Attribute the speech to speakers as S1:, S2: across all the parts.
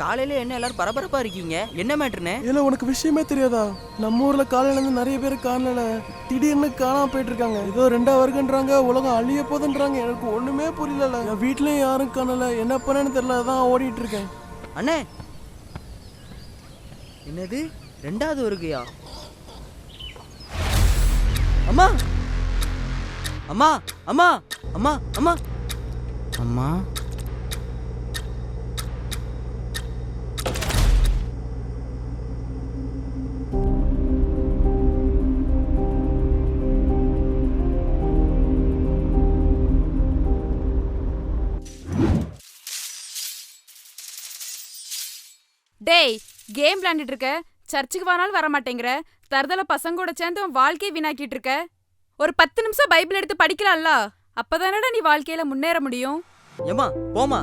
S1: காலையில என்ன எல்லாரும் பரபரப்பா இருக்கீங்க? என்ன மேட்டர்னே?
S2: இல்ல உனக்கு விஷயமே தெரியாதா? நம்ம ஊர்ல காலையில இருந்து நிறைய பேர் காணல, திடீர்னு காணாம போயிட்டு இருக்காங்க. ஏதோ 2 வருகன்றாங்க, உலகம் அழிய போதுன்றாங்க. எனக்கு ஒண்ணுமே புரியல. என் வீட்லயும் யாரும் காணல, என்ன பண்ணேன்னு தெரியல, அதான் ஓடிட்டு இருக்கேன்.
S1: அண்ணே, என்னது 2வது வருகையா? அம்மா அம்மா அம்மா அம்மா அம்மா அம்மா
S3: டேய், கேம் விளையாண்டுட்டு இருக்க, சர்ச்சுக்கு வரனாலும் வர மாட்டேங்கிற, தருதல பசங்களோட சேர்ந்து உன் வாழ்க்கையை வீணாக்கிட்டு இருக்க. ஒரு 10 நிமிஷம் பைபிள் எடுத்து படிக்கலாம்ல, அப்பதானடா நீ வாழ்க்கையில முன்னேற முடியும்.
S1: ஏம்மா போமா,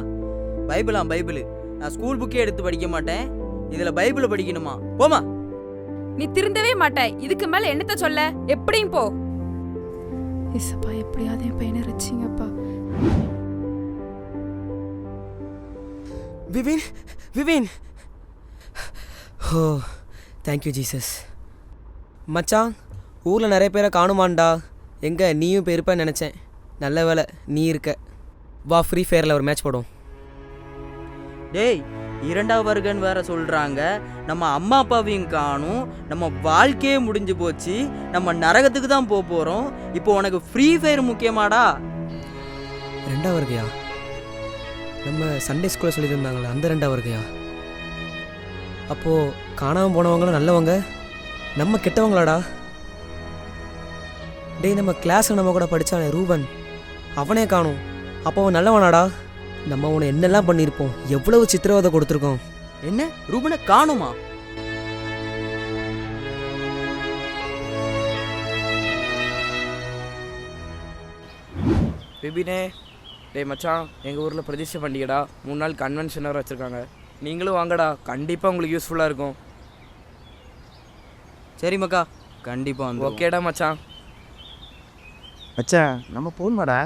S1: பைபிள் நான் ஸ்கூல் புக்கே எடுத்து படிக்க மாட்டேன், இதுல பைபிளை படிக்கணுமா? போமா.
S3: நீ திருந்தவே மாட்ட, இதுக்கு மேல என்னத்த சொல்ல? எப்படியும் போ. இசப்பா, எப்படியாவது என் பையனை ரட்சிங்கப்பா.
S4: விவின் ஓ தேங்க்யூ ஜீசஸ். மச்சான், ஊரில் நிறைய பேரை காணுமாண்டா. எங்கே நீயும் இப்போ இருப்பேன்னு நினச்சேன். நல்ல வேலை நீ இருக்க. வா, ஃப்ரீ ஃபயரில் ஒரு மேட்ச் போடும்.
S1: டேய், 2வது வருகன்னு வேற சொல்றாங்க. நம்ம அம்மா அப்பாவையும் காணும், நம்ம வாழ்க்கையே முடிஞ்சு போச்சு, நம்ம நரகத்துக்கு தான் போக போறோம். இப்போ உனக்கு ஃப்ரீ ஃபயர் முக்கியமாடா?
S4: 2வது வருகையா? நம்ம சண்டே ஸ்கூலில் சொல்லியிருந்தாங்களே அந்த 2வது வருகையா? அப்போது காணாமல் போனவங்களும் நல்லவங்க, நம்ம கெட்டவங்களாடா. டேய், நம்ம கிளாஸில் நம்ம கூட படித்தானே ரூபன், அவனே காணும். அப்போ அவன் நல்லவனாடா? நம்ம அவனை என்னெல்லாம் பண்ணியிருப்போம், எவ்வளவு சித்திரவதை கொடுத்துருக்கோம்.
S1: என்ன, ரூபனை காணுமா?
S5: பிபினே, டேய் மச்சான், எங்கள் ஊரில் பிரதிஷ்டை பண்டிகைடா. 3 நாள் கன்வென்ஷன் வேறு வச்சுருக்காங்க. நீங்களும் வாங்கடா, கண்டிப்பாக உங்களுக்கு யூஸ்ஃபுல்லாக இருக்கும்.
S1: சரி மக்கா, கண்டிப்பாக வந்து.
S5: ஓகேடா மச்சான்.
S6: மச்சான், நம்ம போகணுமாடா?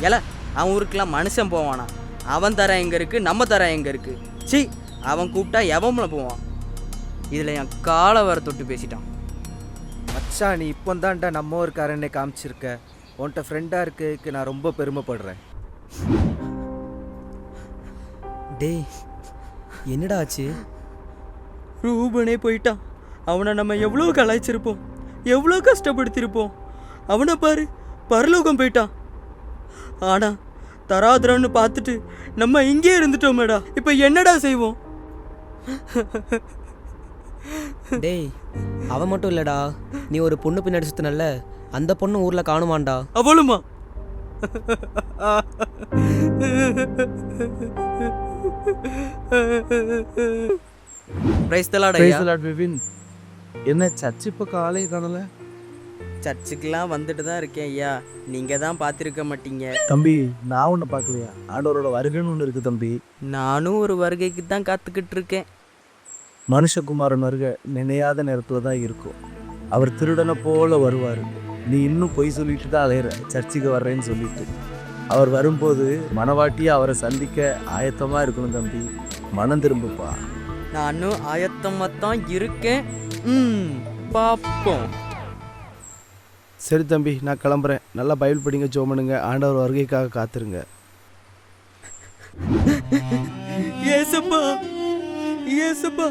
S1: ஏல, அவன் ஊருக்கெல்லாம் மனுஷன் போவானா? அவன் தர எங்கே இருக்குது, நம்ம தர எங்கே இருக்குது? சி, அவன் கூப்பிட்டா எவம்ல போவான். இதில் என் காலை வர தொட்டு பேசிட்டான்.
S6: மச்சான், நீ இப்போ தான்டா நம்ம ஊருக்காரனே காமிச்சிருக்க. உன்கிட்ட ஃப்ரெண்டாக இருக்குக்கு நான் ரொம்ப பெருமைப்படுறேன்.
S4: டேய், என்னடா ஆச்சு?
S1: ரூபனே போயிட்டான். அவனை நம்ம எவ்வளோ கலாய்ச்சிருப்போம், எவ்வளோ கஷ்டப்படுத்திருப்போம். அவனை பாரு, பரலோகம் போயிட்டான். ஆனா தராதரன்னு பார்த்துட்டு நம்ம இங்கே இருந்துட்டோமேடா. இப்போ என்னடா செய்வோம்?
S4: டேய், அவன் மட்டும் இல்லடா, நீ ஒரு பொண்ணு பின்னாடி சுத்தினல்ல, அந்த பொண்ணு ஊரில் காணுமாண்டா.
S1: அவளுமா? Praise the Lord.
S6: விவின், என்ன சர்ச் இப்போ காலை காணல?
S1: சர்ச்சுக்கெல்லாம் வந்துட்டு தான் இருக்கேன் ஐயா, நீங்கள் தான் பார்த்துருக்க மாட்டீங்க.
S6: தம்பி, நான் ஒன்று பார்க்கலையா? ஆண்டவரோட வருகைன்னு ஒன்று இருக்குது தம்பி.
S1: நானும் ஒரு வருகைக்கு தான் காத்துக்கிட்டு இருக்கேன்.
S6: மனுஷகுமாரன் வருகை நினையாத நேரத்தில் தான் இருக்கும். அவர் திருடனை போல வருவார். நீ இன்னும் பொய் சொல்லிட்டு தான் அலையிற, சர்ச்சுக்கு வர்றேன்னு சொல்லிட்டு. அவர் வரும்போது மனவாட்டியாக அவரை சந்திக்க ஆயத்தமாக இருக்கணும் தம்பி. மனம் திரும்புப்பா.
S1: நானும் ஆயத்தமாக தான் இருக்கேன். பார்ப்போம்.
S2: சரி தம்பி, நான் கிளம்புறேன். நல்லா பைபிள் படிங்க, ஜெபம் பண்ணுங்க, ஆண்டவர் வருகைக்காக காத்துருங்க.
S1: ஏசப்பா, ஏசப்பா,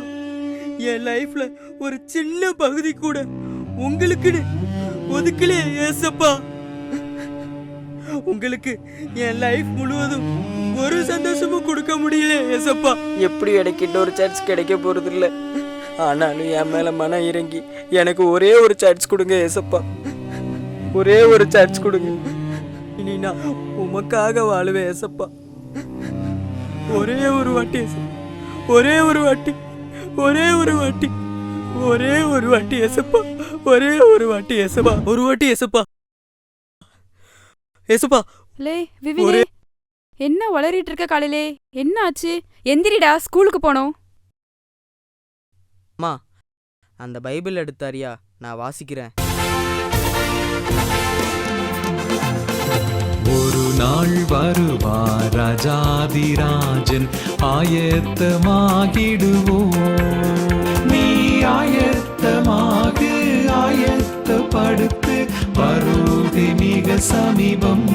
S1: என் லைஃப்ல ஒரு சின்ன பகுதி கூட உங்களுக்குன்னு ஒதுக்கலே ஏசப்பா. உங்களுக்கு என் லைஃப் முழுவதும் ஒரு சந்தோஷமும் கொடுக்க முடியல ஏசப்பா. எப்படி எனக்கு இன்னொரு சர்ச் கிடைக்க போறது இல்லை, ஆனாலும் என் மேல மனம் இறங்கி எனக்கு ஒரே ஒரு சர்ச் கொடுங்க ஏசப்பா. ஒரே ஒரு சர்ச் கொடுங்க. இனி நான் உமக்காக வாழுவேன் ஏசப்பா. ஒரே ஒரு வாட்டி ஏசப்பா, ஒரே ஒரு வாட்டி, ஒரே ஒரு வாட்டி, ஒரே ஒரு வாட்டி ஏசப்பா, ஒரே ஒரு வாட்டி ஏசப்பா, ஒரு வாட்டி ஏசப்பா. ஏசப்பா,
S3: லே விவினே, என்ன வளரிட்டு இருக்க காலையிலே? என்ன ஆச்சு? எந்திரிடா, ஸ்கூலுக்கு போனோம்.
S1: அம்மா, அந்த பைபிள் எடுத்தாரியா, நான் வாசிக்கிறேன்.
S6: ஒரு
S7: நாள் வருவார் ராஜாதிராஜன் ஆயத்தமாகிடுவோம். நீ ஆயத்தமாகு, ஆயத்தப்படுத்து, வருகை மிக சமீபம்.